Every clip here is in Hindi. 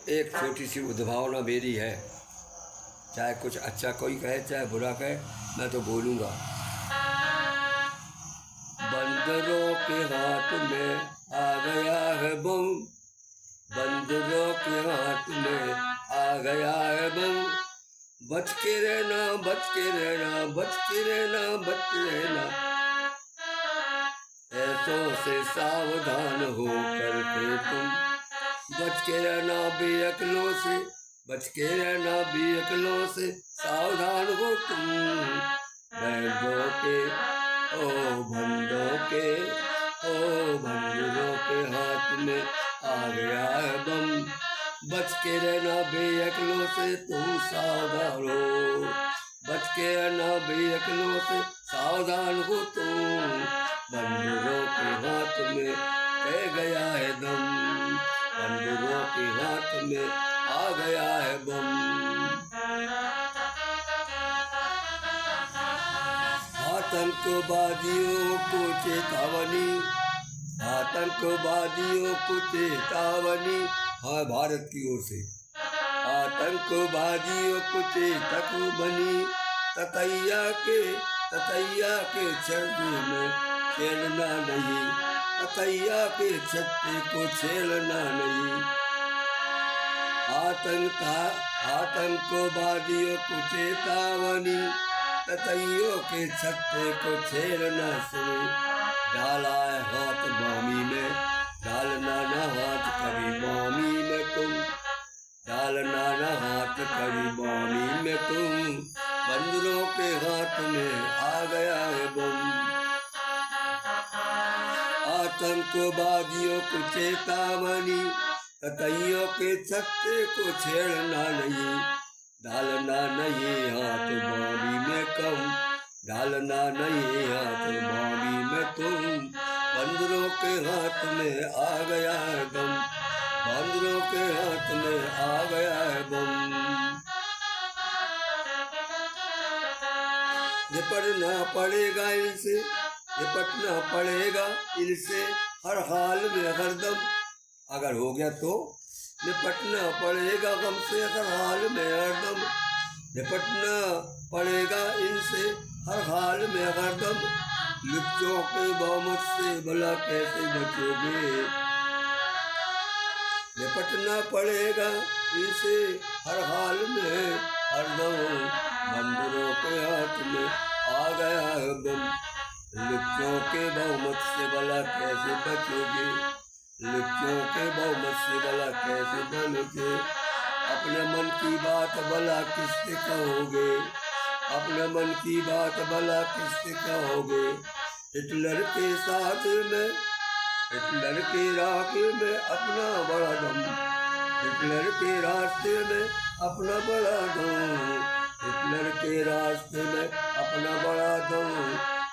एक छोटी सी उद्भावना मेरी है, चाहे कुछ अच्छा कोई कहे चाहे बुरा कहे, मैं तो बोलूँगा। बंदरों के हाथ में आ गया है बम, बंदरों के हाथ में आ गया है बम। बच के रहना, बच के रहना, बच के रहना, बच के रहना, ऐसों से सावधान हो करके तुम। बच के रहना बेअक्लों से, बच के रहना बेअक्लों से, सावधान हो तुम। बैंदों के ओ बंदों के, ओ बंदरों के हाथ में आ गया है बम। बच के रहना बेअक्लों से तुम सावधान हो, बच के रहना बेअक्लों से सावधान हो तुम। बंदरों के हाथ में कह गया है दम, बंदरों के हाथ में आ गया है बम। आतंकवादियों को चेतावनी, आतंकवादियों को चेतावनी, हाँ भारत की ओर से। आतंकवादियों को चेतावनी, ततैया के छत्ते में खेलना नहीं, ततैया के छत्ते को छेड़ना नहीं। आतंकवादियों को चेतावनी, ततैयों के छत्ते को छेड़ना सुनी। डाला है हाथ मामी में, डालना ना हाथ कभी मामी में तुम, डालना ना हाथ कभी मामी में तुम। बंदरों के हाथ में आ गया है बम। आतंकवादियों को चेतावनी, ततैयों के छत्ते को छेड़ना नहीं, डालना नहीं हाथ मामी में कम, डालना नहीं हाथ मामी में तुम। बंदरों के हाथ में आ गया है बम, बंदरों के हाथ में आ गया है बम। निपटना पड़ेगा इनसे, निपटना पड़ेगा इनसे हर हाल में हरदम। अगर हो गया तो निपटना पड़ेगा गम से हर हाल में हरदम, निपटना पड़ेगा इनसे हर हाल में हरदम। लुच्चों के बहुमत से भला कैसे बचोगे, निपटना पड़ेगा इनसे हर हाल में हरदम। बंदरों के हाथ में आ गया है बम, लुच्चों के बहुमत से भला कैसे बचोगे, लुच्चों के बहुमत से भला कैसे बचोगे। अपने मन की बात भला किससे कहोगे, अपने मन की बात भला किससे कहोगे। हिटलर के साथ में, हिटलर के रास्ते में अपना बड़ा दम, हिटलर के रास्ते में अपना बड़ा दम, हिटलर के रास्ते में अपना बड़ा दम।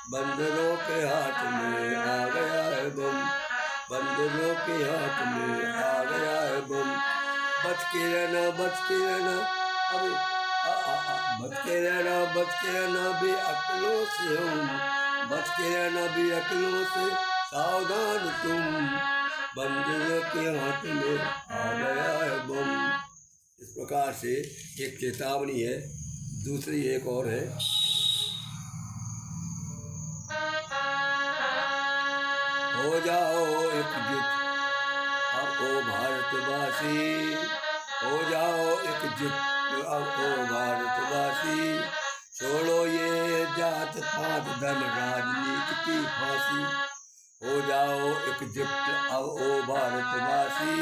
बंदरों के हाथ में आ गया है बम, बंदरों के हाथ में आ गया है बम। बच के रहना, बच के रहना, अभी बच के रहना, बच के रहना बेअक्लों से हम, बच के रहना बेअक्लों से सावधान तुम। बंदरों के हाथ में आ गया है बम। इस प्रकार से एक चेतावनी है। दूसरी एक और है, हो जाओ एकजुट अब ओ भारतवासी, हो जाओ एकजुट अब ओ भारतवासी। छोड़ो ये जात पात धर्म राजनीति की फांसी, हो जाओ एकजुट अब ओ भारतवासी।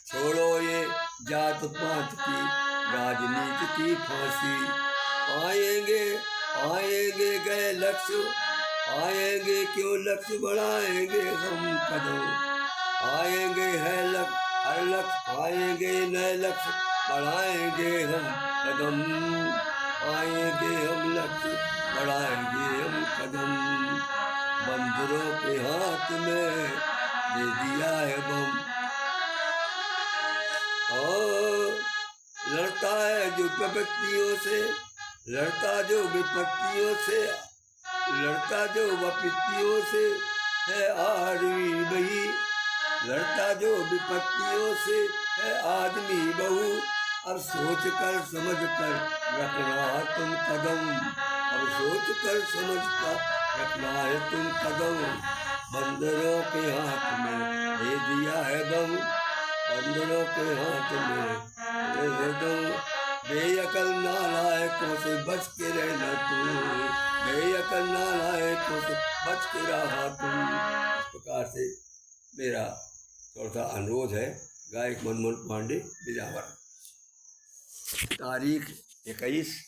छोड़ो ये जात पात की राजनीति की फांसी। आएंगे आएंगे गए लक्ष्य, आएंगे क्यों लक्ष्य बढ़ाएंगे हम कदम। आएंगे है हर लक्ष्य, आएंगे नए लक्ष्य बढ़ाएंगे हम कदम। आएंगे हम लक्ष्य बढ़ाएंगे हम कदम। बंदरों के हाथ में दे दिया है बम। और लड़ता है जो विपत्तियों से, लड़ता जो विपत्तियों से, लड़ता जो विपत्तियों से है आर्मी वही, लड़ता जो विपत्तियों से है आदमी बहु, अब सोच कर समझ कर रखना तुम कदम, अब सोच कर समझ कर रखना है तुम कदम। बंदरों के हाथ में दे दिया है बम, बंदरों के हाथ में दे दो। बेअकल नालायकों से बच के रहना तू, बेअकल नालायकों से बच के रहा तुम। इस प्रकार से मेरा थोड़ा सा अनुरोध है। गायक मनमोहन पांडे, बिजावर। तारीख 21